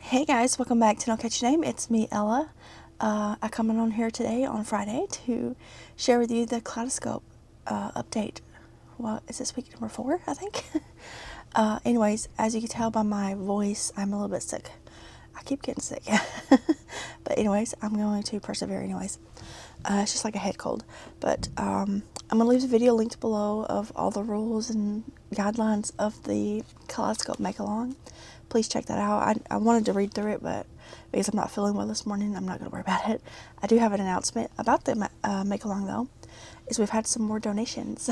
Hey guys, welcome back to Don't Catch Your Name. It's me, Ella. I come on here today on Friday to share with you the Kaleidoscope update. Well, is this week number 4, I think? Anyways, as you can tell by my voice, I'm a little bit sick. I keep getting sick. But anyways, I'm going to persevere anyways. It's just like a head cold. But I'm going to leave the video linked below of all the rules and guidelines of the Kaleidoscope make-along. Please check that out. I wanted to read through it, but because I'm not feeling well this morning, I'm not going to worry about it. I do have an announcement about the make-along, though, is we've had some more donations.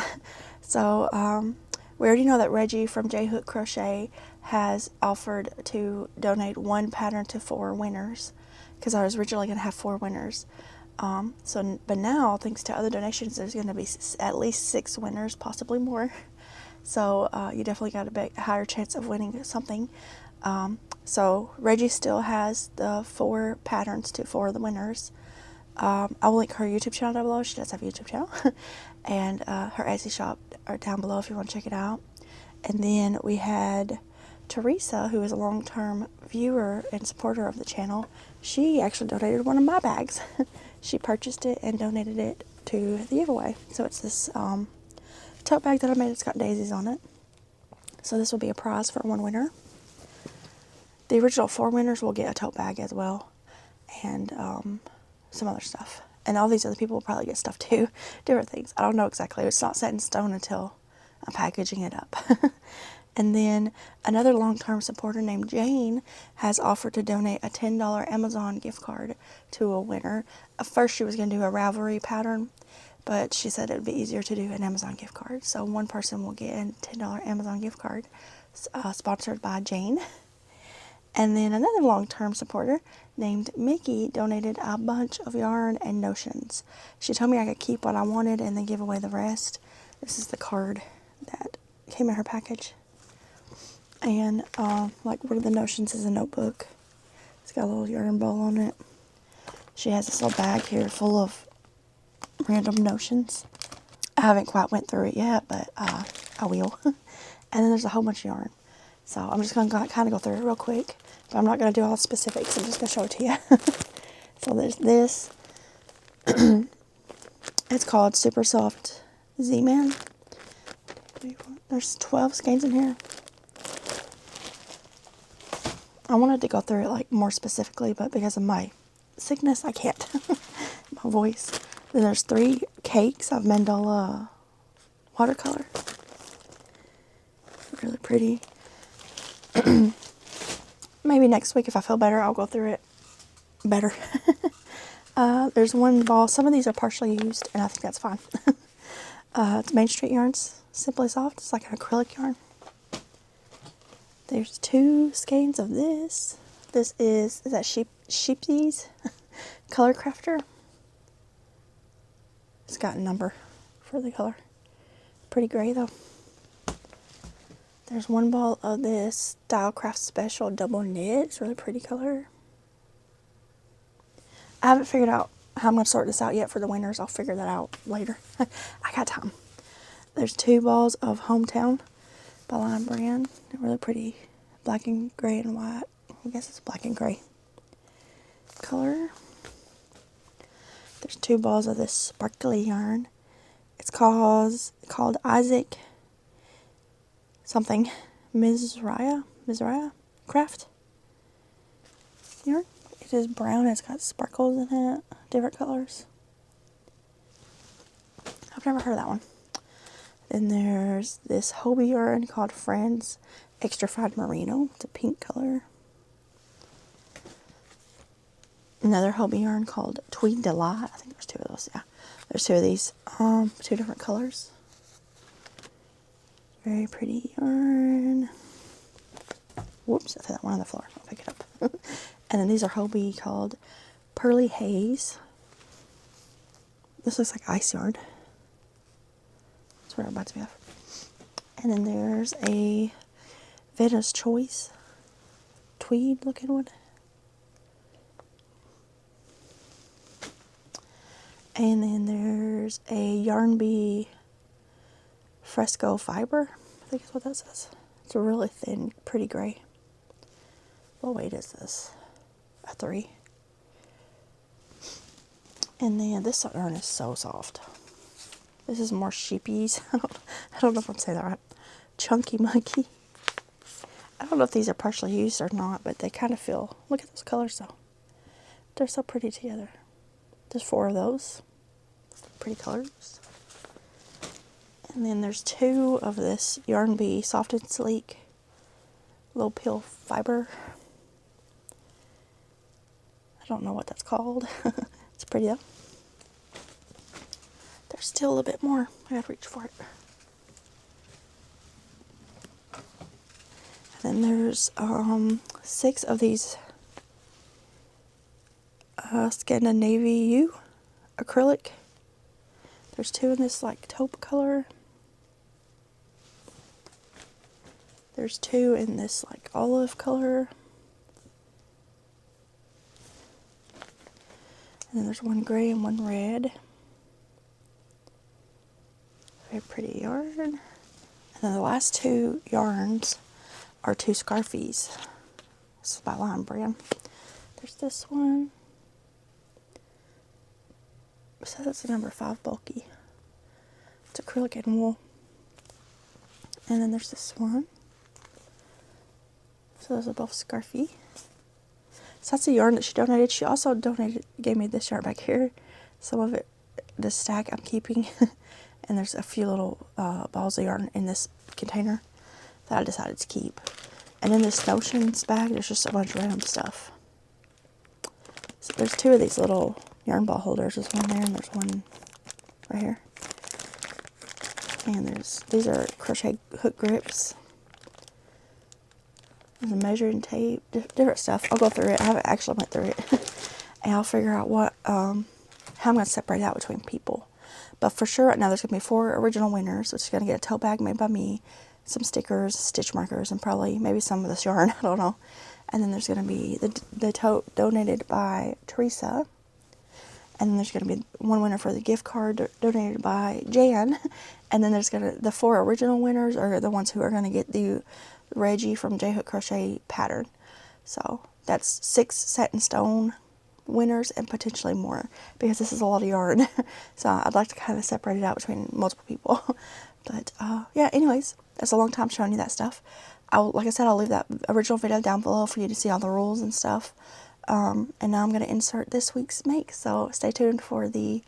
So, we already know that Reggie from J-Hook Crochet has offered to donate 1 pattern to 4 winners, because I was originally going to have 4 winners. But now, thanks to other donations, there's going to be at least 6 winners, possibly more. So you definitely got a higher chance of winning something. So Reggie still has the 4 patterns to 4 of the winners. I will link her YouTube channel down below. She does have a YouTube channel. And her Etsy shop are down below if you want to check it out. And then we had Teresa, who is a long-term viewer and supporter of the channel. She actually donated one of my bags. She purchased it and donated it to the giveaway. So it's this tote bag that I made. It's got daisies on it. So this will be a prize for 1 winner. The original 4 winners will get a tote bag as well, and some other stuff. And all these other people will probably get stuff too, different things. I don't know exactly. It's not set in stone until I'm packaging it up. And then another long-term supporter named Jane has offered to donate a $10 Amazon gift card to a winner. At first she was going to do a Ravelry pattern, but she said it would be easier to do an Amazon gift card. So one person will get a $10 Amazon gift card, sponsored by Jane. And then another long-term supporter named Mickey donated a bunch of yarn and notions. She told me I could keep what I wanted and then give away the rest. This is the card that came in her package. And like one of the notions is a notebook. It's got a little yarn ball on it. She has this little bag here full of random notions. I haven't quite went through it yet, but I will. And then there's a whole bunch of yarn. So I'm just going to kind of go through it real quick. But I'm not going to do all the specifics. I'm just going to show it to you. So there's this. It's called Super Soft Z-Man. There's 12 skeins in here. I wanted to go through it like more specifically, but because of my sickness, I can't. My voice. Then there's 3 cakes of mandala watercolor. Really pretty. Maybe next week if I feel better, I'll go through it better. There's 1 ball. Some of these are partially used, and I think that's fine. It's Main Street Yarns, Simply Soft. It's like an acrylic yarn. There's 2 skeins of this. This is that Sheepsies Color Crafter. It's got a number for the color. Pretty gray though. There's 1 ball of this Stylecraft Special Double Knit. It's a really pretty color. I haven't figured out how I'm going to sort this out yet for the winners. I'll figure that out later. I got time. There's 2 balls of Hometown by Line Brand. They're really pretty. Black and gray and white. I guess it's black and gray color. There's 2 balls of this sparkly yarn. It's called Isaac something. Mizrahi Craft yarn. It is brown. It's got sparkles in it. Different colors. I've never heard of that one. Then there's this Hobie yarn called Friends Extra Fried Merino. It's a pink color. Another Hobie yarn called Tweed Delight. I think there's 2 of those. Yeah, there's 2 of these. 2 different colors. Very pretty yarn. Whoops, I threw that one on the floor. I'll pick it up. And then these are Hobie called Pearly Haze. This looks like ice yarn. That's what it reminds me of. And then there's a Vena's Choice tweed looking one. And then there's a Yarn Bee Fresco Fiber. I think is what that says. It's a really thin, pretty gray. what weight is this? A 3. And then this yarn is so soft. This is more sheepies. I don't know if I'm saying that right. Chunky Monkey. I don't know if these are partially used or not, but they kind of feel, look at those colors though. They're so pretty together. There's 4 of those. Pretty colors. And then there's 2 of this Yarn Bee Soft and Sleek low peel fiber. I don't know what that's called. It's pretty though. There's still a little bit more. I gotta reach for it. And then there's 6 of these Scandinavia acrylic. There's 2 in this like taupe color. There's 2 in this like olive color. And then there's 1 gray and 1 red. Very pretty yarn. And then the last 2 yarns are 2 scarfies. This is by Lime Brand. There's this one. So that's the number 5 bulky. It's acrylic and wool. And then there's this one. So those are both scarfy. So that's the yarn that she donated. She also gave me this yarn back here. Some of it, this stack I'm keeping. And there's a few little balls of yarn in this container that I decided to keep. And in this Notions bag, there's just a bunch of random stuff. So there's 2 of these little yarn ball holders. There's one there and there's one right here. And these are crochet hook grips. There's a measuring tape, different stuff. I'll go through it. I haven't actually went through it. And I'll figure out what, how I'm going to separate out between people. But for sure right now there's going to be 4 original winners, which is going to get a tote bag made by me, some stickers, stitch markers, and probably maybe some of this yarn. I don't know. And then there's going to be the tote donated by Teresa. And then there's going to be 1 winner for the gift card donated by Jan. And then there's the 4 original winners are the ones who are going to get the Reggie from J-Hook Crochet pattern. So that's 6 set in stone winners and potentially more, because this is a lot of yarn. So I'd like to kind of separate it out between multiple people. But yeah, anyways, that's a long time showing you that stuff. Like I said, I'll leave that original video down below for you to see all the rules and stuff. And now I'm going to insert this week's make, so stay tuned for the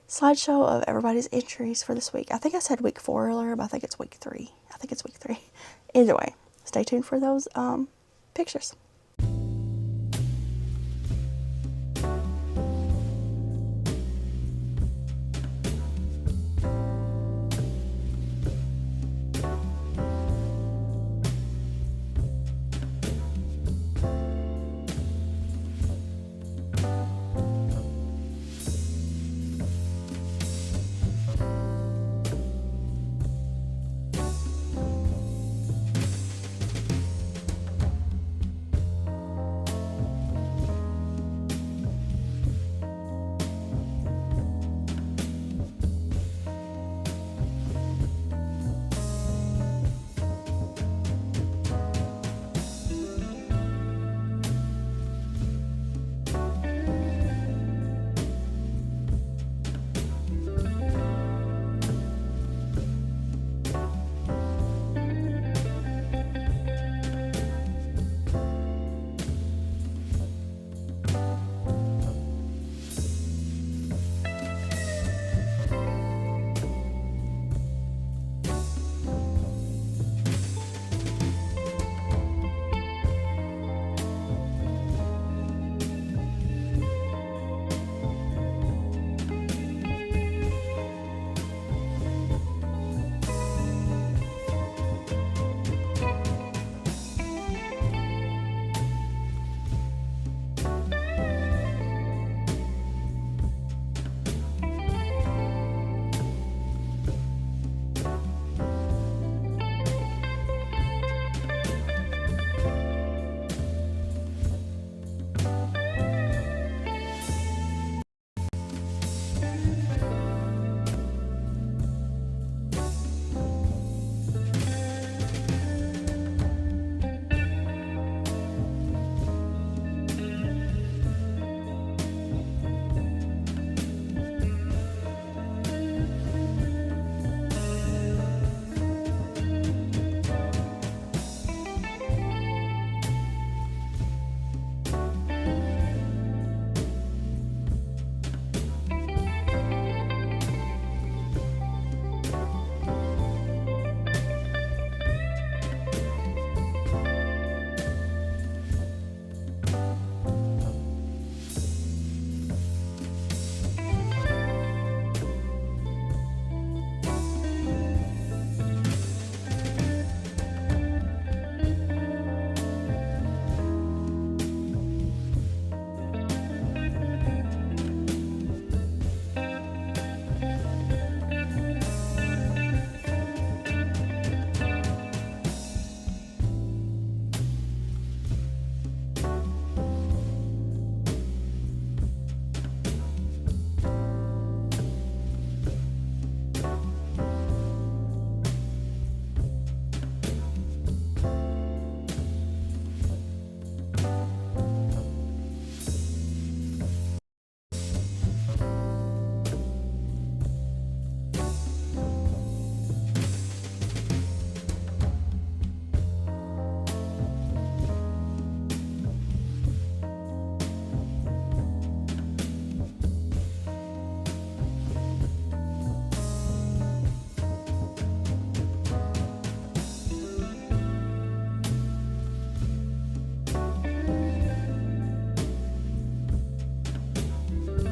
slideshow of everybody's entries for this week. I think I said week 4 earlier, but I think it's week 3. I think it's week 3. Either way, stay tuned for those pictures.